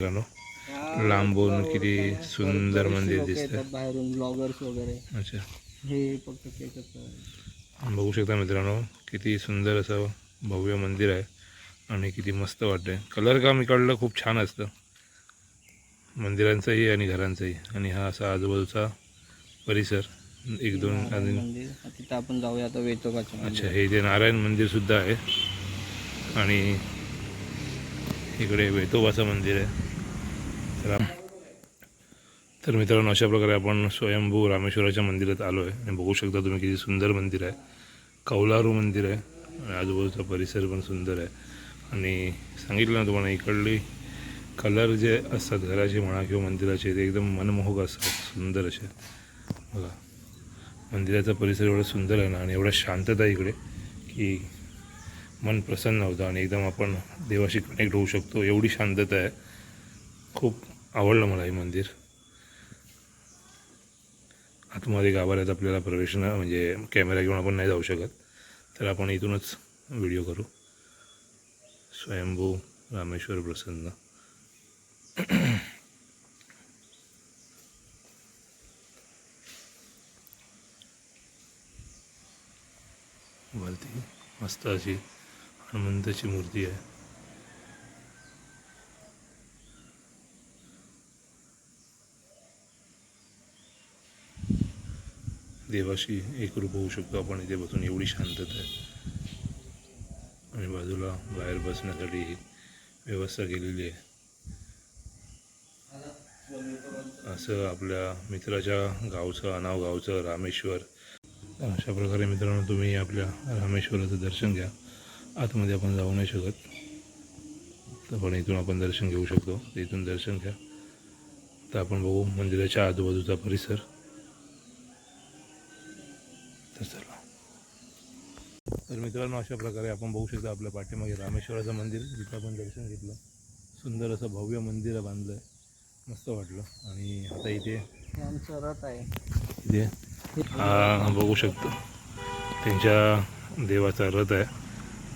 लांबून किती सुंदर मंदिर दिसतं बाहेरून ब्लॉगर्स वगैरे. अच्छा, हे फक्त केकच बघू शकता मित्रांनो किती सुंदर असं भव्य मंदिर आहे आणि किती मस्त वाटतंय. कलर काम इकडलं खूप छान असतं मंदिरांचंही आणि घरांचंही. आणि हा असा आजूबाजूचा परिसर एक दोन अजून. मंदिर तिथं आपण जाऊया आता वेतोबाचं. अच्छा, हे जे नारायण मंदिरसुद्धा आहे आणि इकडे वेतोबाचं मंदिर आहे. तर मित्रांनो अशा प्रकारे आपण स्वयंभू रामेश्वराच्या मंदिरात आलो आहे आणि बघू शकता तुम्ही किती सुंदर मंदिर आहे. कौलारू मंदिर आहे आणि आजूबाजूचा परिसर पण सुंदर आहे. आणि सांगितलं ना तुम्हाला इकडली कलर जे असतात घराचे म्हणा किंवा मंदिराचे ते एकदम मनमोहक असतात, सुंदर असे. बघा मंदिराचा परिसर एवढा सुंदर आहे ना आणि एवढा शांतता आहे इकडे की मन प्रसन्न होतं आणि एकदम आपण देवाशी कनेक्ट होऊ शकतो, एवढी शांतता आहे. खूप आवडलं मला हे मंदिर. आतमध्ये गाभाऱ्यात आपल्याला प्रवेश म्हणजे कॅमेरा घेऊन आपण नाही जाऊ शकत, तर आपण इथूनच व्हिडिओ करू. स्वयंभू रामेश्वर प्रसन्न. वरती मस्त अशी हनुमंताची मूर्ती आहे. देवाशी एकरूप होऊ शकतो आपण इथे बसून, एवढी शांतता आहे. आणि बाजूला बाहेर बसण्यासाठी व्यवस्था केलेली आहे. असं आपल्या मित्राच्या गावचं अनाव गावचं रामेश्वर. अशा प्रकारे मित्रांनो तुम्ही आपल्या रामेश्वराचं दर्शन घ्या. आतमध्ये आपण जाऊ नाही शकत, तर पण इथून आपण दर्शन घेऊ शकतो. तर इथून दर्शन घ्या. तर आपण बघू मंदिराच्या आजूबाजूचा परिसर. तर चला. तर मित्रांनो अशा प्रकारे आपण बघू शकता आपल्या पाठीमागे रामेश्वराचं मंदिर, जिथं आपण दर्शन घेतलं. सुंदर असं भव्य मंदिर बांधलं आहे, मस्त वाटलं. आणि आता इथे आमचा रथ आहे. इथे हा बघू शकतो त्यांच्या देवाचा रथ आहे.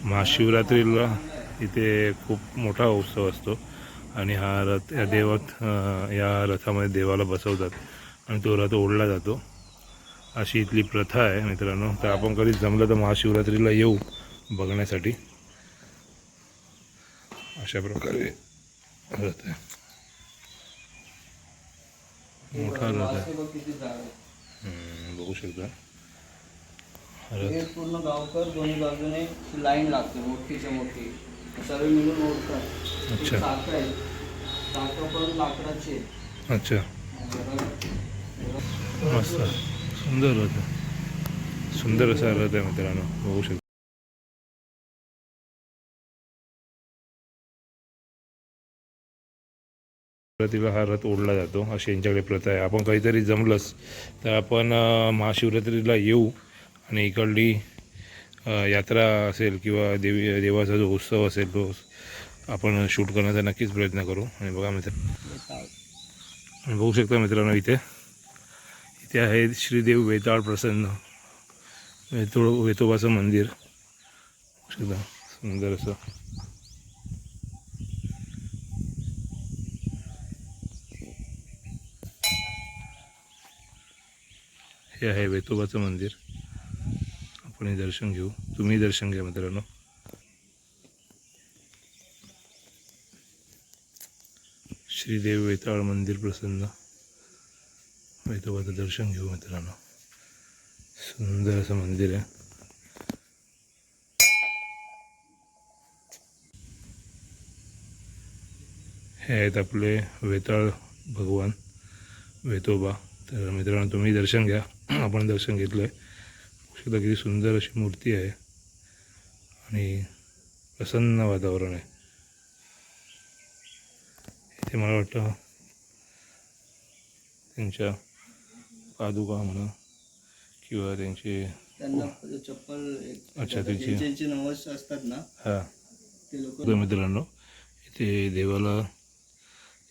महाशिवरात्रीला इथे खूप मोठा उत्सव असतो आणि हा रथ या रथामध्ये देवाला बसवतात आणि तो रथ ओढला जातो, अशी इथली प्रथा आहे मित्रांनो. तर आपण कधी जमलं तर महाशिवरात्रीला येऊ बघण्यासाठी. अशा प्रकारे रथ आहे, मोठा रथ आहे. बघू शकता पूर्ण गावकर दोन्ही बाजूने लाईन लागते मोठीच्या मोठी, सर्व मिळून ओढतात. अच्छा. चाक आहे, चाक पण लाकडाचे. अच्छा, मस्त सुंदर रथ आहे, सुंदर असा रथ आहे मित्रांनो, बघू शकता. शिवरात्रीला हा रथ ओढला जातो अशी यांच्याकडे प्रथा आहे. आपण काहीतरी जमलंच तर आपण महाशिवरात्रीला येऊ आणि इकडली यात्रा असेल किंवा देवाचा जो उत्सव असेल तो आपण शूट करण्याचा नक्कीच प्रयत्न करू. आणि बघा बघू शकता मित्रांनो इथे आहे श्रीदेव वेताळ प्रसन्न वेतोबाचं मंदिर. सुद्धा सुंदर असं. हे आहे वेतोबाचं मंदिर, आपण हे दर्शन घेऊ. तुम्ही दर्शन घ्या मित्रांनो. श्रीदेव वेताळ मंदिर प्रसन्न, वेतोबाचं दर्शन घेऊ मित्रांनो. सुंदर असं मंदिर आहे. हे आहेत आपले वेताळ भगवान वेतोबा. तर मित्रांनो तुम्ही दर्शन घ्या, आपण दर्शन घेतलं आहे. सुद्धा किती सुंदर अशी मूर्ती आहे आणि प्रसन्न वातावरण आहे इथे. मला वाटतं त्यांच्या पादुका म्हणा किंवा त्यांचे चप्पल. अच्छा, त्यांची नवस असतात ना, हां ते लोक. मित्रांनो इथे देवाला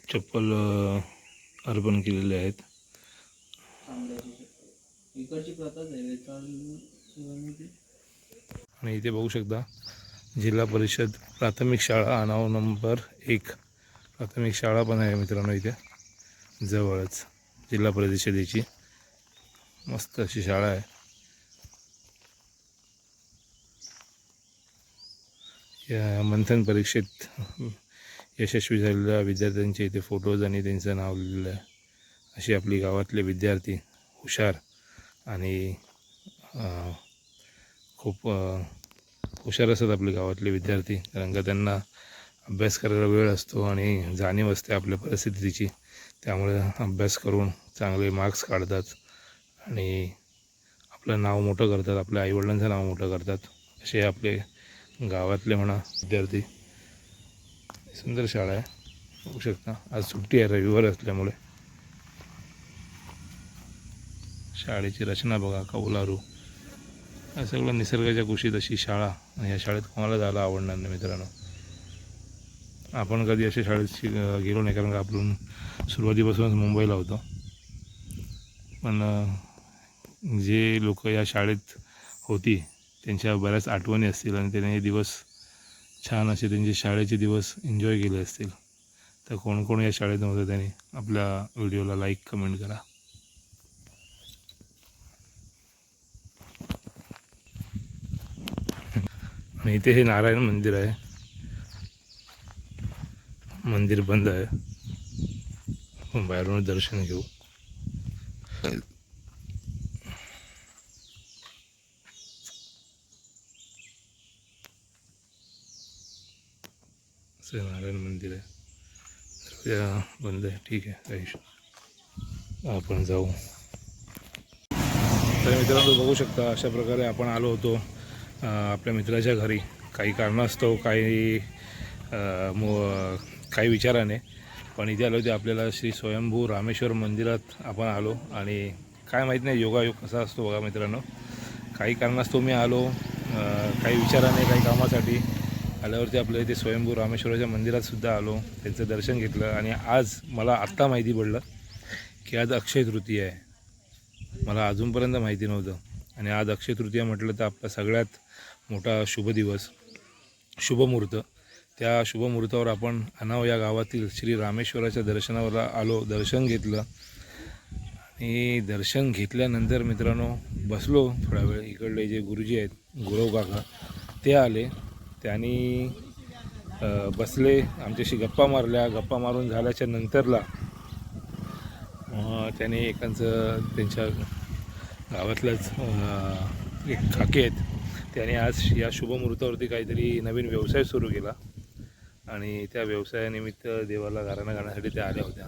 चप्पल अर्पण केलेले आहेत. इकडची प्रथाच आहे. आणि इथे बघू शकता जिल्हा परिषद प्राथमिक शाळा आनाव नंबर 1 प्राथमिक शाळा पण आहे मित्रांनो इथे जवळच, जिल्हा परिषदेची मस्त अशी शाळा आहे. या मंथन परीक्षेत यशस्वी झालेल्या विद्यार्थ्यांचे इथे फोटोज आणि त्यांचं नाव लिहिलेलं आहे. अशी आपली गावातले विद्यार्थी हुशार आणि खूप हुशार असतात आपले गावातले विद्यार्थी, कारण का त्यांना अभ्यास करायला वेळ असतो आणि जाणीव असते आपल्या परिस्थितीची. त्यामुळे अभ्यास करून चांगले मार्क्स काढतात आणि आपलं नाव मोठं करतात, आपल्या आईवडिलांचं नाव मोठं करतात. असे आपले गावातले म्हणा विद्यार्थी. सुंदर शाळा आहे, बघू शकता. आज सुट्टी आहे, रविवार असल्यामुळे. शाळेची रचना बघा, कौलारू, हे सगळं निसर्गाच्या कुशीत अशी शाळा. ह्या शाळेत कोणाला जायला आवडणार नाही मित्रांनो. आपण कधी अशा शाळेत गेलो नाही, कारण का आपण सुरुवातीपासूनच मुंबईला होतो. पण जे लोक या शाळेत होती त्यांच्या बऱ्याच आठवणी असतील आणि त्याने हे दिवस छान असे त्यांचे शाळेचे दिवस एन्जॉय केले असतील. तर कोण कोण या शाळेत नव्हतं त्यांनी आपल्या व्हिडिओला लाईक कमेंट करा. आणि इथे हे नारायण मंदिर आहे. मंदिर बंद आहे, आपण बाहेरून दर्शन घेऊ. नारायण मंदिर आहे, दरवाजा बंद आहे. ठीक आहे, काही इशू. आपण जाऊ. तर मित्रांनो बघू शकता, अशा प्रकारे आपण आलो होतो आपल्या मित्राच्या घरी. काही कारणास्तव काही विचाराने, पण इथे आलो होते आपल्याला श्री स्वयंभू रामेश्वर मंदिरात आपण आलो. आणि काय माहीत नाही योगायोग कसा असतो बघा मित्रांनो. काही कारणास्तव मी आलो, काही विचाराने, काही कामासाठी आल्यावरती आपल्या इथे स्वयंभू रामेश्वराच्या मंदिरातसुद्धा आलो, त्यांचं दर्शन घेतलं. आणि आज मला आत्ता माहिती पडलं की आज अक्षय तृतीया आहे. मला अजूनपर्यंत माहिती नव्हतं. आणि आज अक्षय तृतीया म्हटलं तर आपला सगळ्यात मोठा शुभ दिवस, शुभमुहूर्त. त्या शुभमुहूर्तावर आपण अनाव या गावातील श्री रामेश्वराच्या दर्शनावर आलो, दर्शन घेतलं. आणि दर्शन घेतल्यानंतर मित्रांनो बसलो थोडा वेळ. इकडले जे गुरुजी आहेत, गुरव काका, ते आले. त्यांनी बसले, आमच्याशी गप्पा मारल्या. गप्पा मारून झाल्याच्या नंतरला त्याने त्यांच्या गावातल्याच एक काके आहेत, त्याने आज या शुभमुहूर्तावरती काहीतरी नवीन व्यवसाय सुरू केला. आणि त्या व्यवसायानिमित्त देवाला गाराणं गाण्यासाठी त्या आल्या होत्या.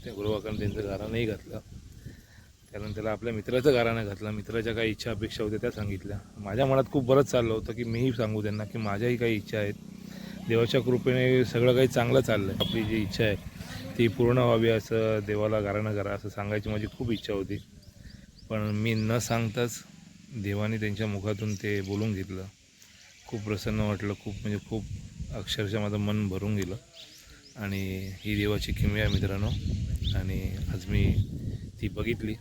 त्या गुरुवाकांनी त्यांचं गाराणंही घातलं. त्यानंतर आपल्या मित्राचं गाराणं घातलं. मित्राच्या काही इच्छा अपेक्षा होत्या त्या सांगितल्या. माझ्या मनात खूप बरंच चाललं होतं की मीही सांगू त्यांना की माझ्याही काही इच्छा आहेत. देवाच्या कृपेने सगळं काही चांगलं चाललं आहे. आपली जी इच्छा आहे ती पूर्ण व्हावी, असं देवाला गाराणं करा असं सांगायची माझी खूप इच्छा होती. पण मी न सांगताच देवाने त्यांच्या मुखातून ते बोलून घेतलं. खूप प्रसन्न वाटलं, खूप अक्षरशः माझं मन भरून गेलं. आणि ही देवाची किमया आहे मित्रांनो. आणि आज मी ती बघितली.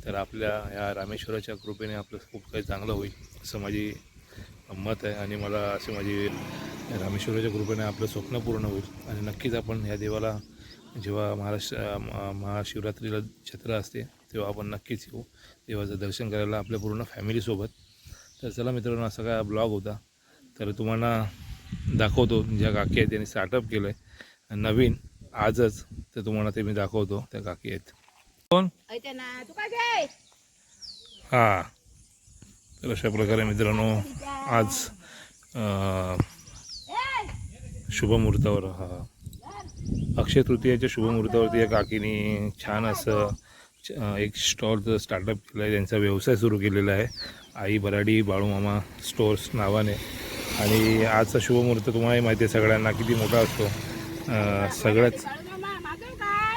तर आपल्या ह्या रामेश्वराच्या कृपेने आपलं खूप काही चांगलं होईल असं माझी मत आहे. आणि मला असे माझी रामेश्वराच्या कृपेने आपलं स्वप्न पूर्ण होईल. आणि नक्कीच आपण ह्या देवाला जेव्हा महाशिवरात्रीला जत्रा असते तेव्हा आपण नक्कीच येऊ देवाचं दर्शन करायला आपल्या पूर्ण फॅमिलीसोबत. तर चला मित्रांनो, असा काय ब्लॉग होता. तर तुम्हाला दाखवतो, ज्या काकी आहेत त्यांनी स्टार्टअप केलं आहे नवीन आजच, तर तुम्हाला ते मी दाखवतो. त्या काकी आहेत कोण? हां. तर अशा प्रकारे मित्रांनो आज शुभमुहूर्तावर, अक्षय तृतीयाच्या शुभमुहूर्तावरती या काकीने छान असं एक स्टॉलचं स्टार्टअप केलं आहे. त्यांचा व्यवसाय सुरू केलेला आहे, आई भराडी बाळूमामा स्टोर्स नावाने. आणि आजचा शुभमुहूर्त तुम्हालाही माहिती आहे सगळ्यांना किती मोठा असतो. सगळ्याच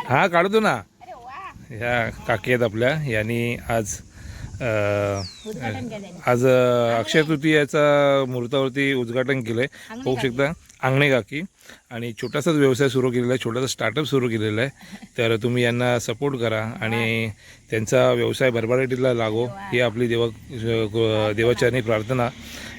हां काढतो ना. ह्या काकी आहेत आपल्या, यांनी आज अक्षय तृतीयाचा मुहूर्तावरती उद्घाटन केलं आहे. होऊ शकता अंगणे काकी. आणि छोटासाच व्यवसाय सुरू केलेला आहे, छोटासा स्टार्टअप सुरू केलेला आहे. तर तुम्ही यांना सपोर्ट करा आणि त्यांचा व्यवसाय भरभराटीला लागो, ही आपली देवाचरणी प्रार्थना.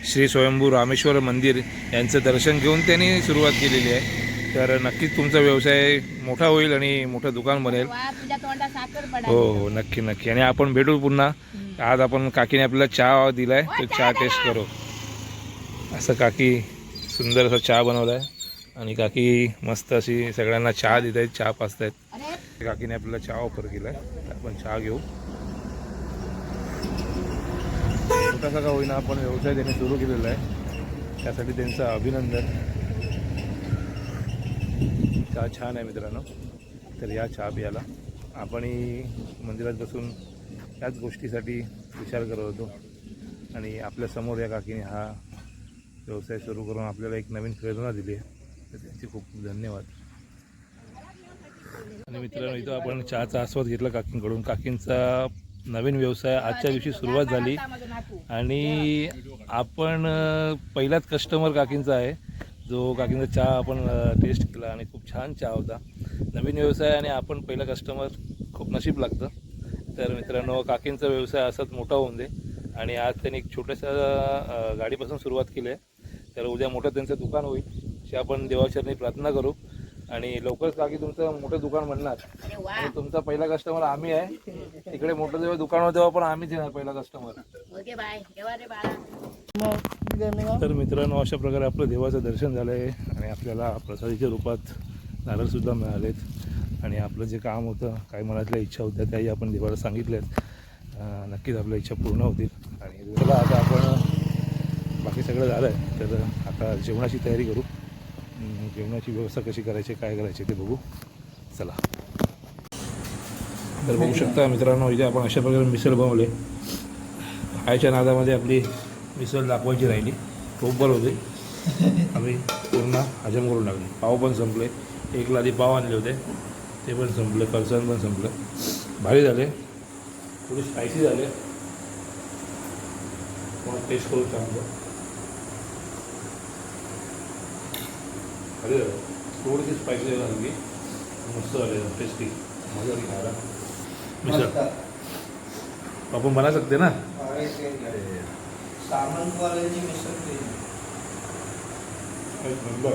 श्री स्वयंभू रामेश्वर मंदिर यांचं दर्शन घेऊन त्यांनी सुरुवात केलेली आहे. तर नक्कीच तुमचा व्यवसाय मोठा होईल आणि मोठं दुकान बनेल. वा, तुझ्या तोंडात साखर पडा. हो हो नक्की नक्की. आणि आपण भेटू पुन्हा. आज आपण काकीने आपल्याला चहा दिलाय तो चहा टेस्ट करू. असं काकी सुंदर असा चहा बनवलाय आणि काकी मस्त अशी सगळ्यांना चहा देत आहेत, चहा पाचतायत. अरे काकीने आपल्याला चहा ऑफर केलाय. आपण चहा घेऊ. छोटासा का होईना आपण व्यवसाय त्यांनी सुरू केलेला आहे, त्यासाठी त्यांचं अभिनंदन. चहा छान आहे मित्रांनो. तर या चहा प्यायला आपणही मंदिरात बसून त्याच गोष्टीसाठी विचार करत होतो आणि आपल्यासमोर या काकीने हा व्यवसाय सुरू करून आपल्याला एक नवीन प्रेरणा दिली आहे. तर त्यांचे खूप धन्यवाद. आणि मित्रांनो इथं आपण चहाचा आस्वाद घेतला काकींकडून. काकींचा नवीन व्यवसाय आजच्या दिवशी सुरुवात झाली आणि आपण पहिलाच कस्टमर काकींचा आहे जो काकींचा चहा आपण टेस्ट केला आणि खूप छान चहा होता. नवीन व्यवसाय आणि आपण पहिला कस्टमर, खूप नशीब लागतं. तर मित्रांनो काकींचा व्यवसाय असाच मोठा होऊन दे. आणि आज त्यांनी एक छोट्याशा गाडीपासून सुरुवात केली आहे. तर उद्या मोठं त्यांचं दुकान होईल अशी आपण देवाचरणी प्रार्थना करू. आणि लवकरच काकी तुमचं मोठं दुकान बनणार आणि तुमचा पहिला कस्टमर आम्ही आहे. तिकडे मोठं जेव्हा दुकान होतं तेव्हा पण आम्हीच येणार पहिला कस्टमर. Okay bye. ठेवा रे बाळा. तर मित्रांनो अशा प्रकारे आपलं देवाचं दर्शन झालं आहे आणि आपल्याला प्रसादीच्या रूपात नारळसुद्धा मिळालेत. आणि आपलं जे काम होतं, काही मनातल्या इच्छा होत्या त्याही आपण देवाला सांगितल्यात. नक्कीच आपल्या इच्छा पूर्ण होतील. आणि चला आता आपण बाकी सगळं झालं आहे तर आता जेवणाची तयारी करू. जेवणाची व्यवस्था कशी करायची, काय करायची ते बघू. चला. तर बघू शकता मित्रांनो इथे आपण अशा प्रकारे मिसळ बनवले. खायच्या नादामध्ये आपली मिसळ दाखवायची राहिली. खूप बरं होते. आम्ही पूर्ण हजम करून टाकले. पाव पण संपले. एक लादी पाव आणले होते ते पण संपले. फरसाण पण संपलं. भारी झाले. थोडी स्पायसी झाले. पण टेस्ट करून सांगतो. भारी झालं. थोडीशी स्पायसी झाली. मस्त झाले. टेस्टी. मजा आली खायला. मिसळ आपण बना सकते ना. सामंतवाल्यांची मिसळ केली. एक नंबर.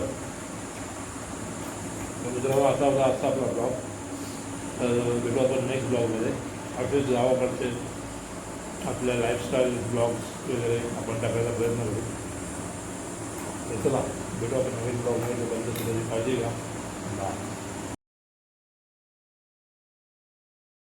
मित्रांनो आता आपला ब्लॉग. तर भेटू आपण नेक्स्ट ब्लॉगमध्ये. असेच गावाकडचे आपल्या लाईफस्टाईल ब्लॉग्स वगैरे आपण टाकायचा प्रयत्न करू. तर चला भेटू आपण नवीन ब्लॉगमध्ये. काळजी घ्या. बाय.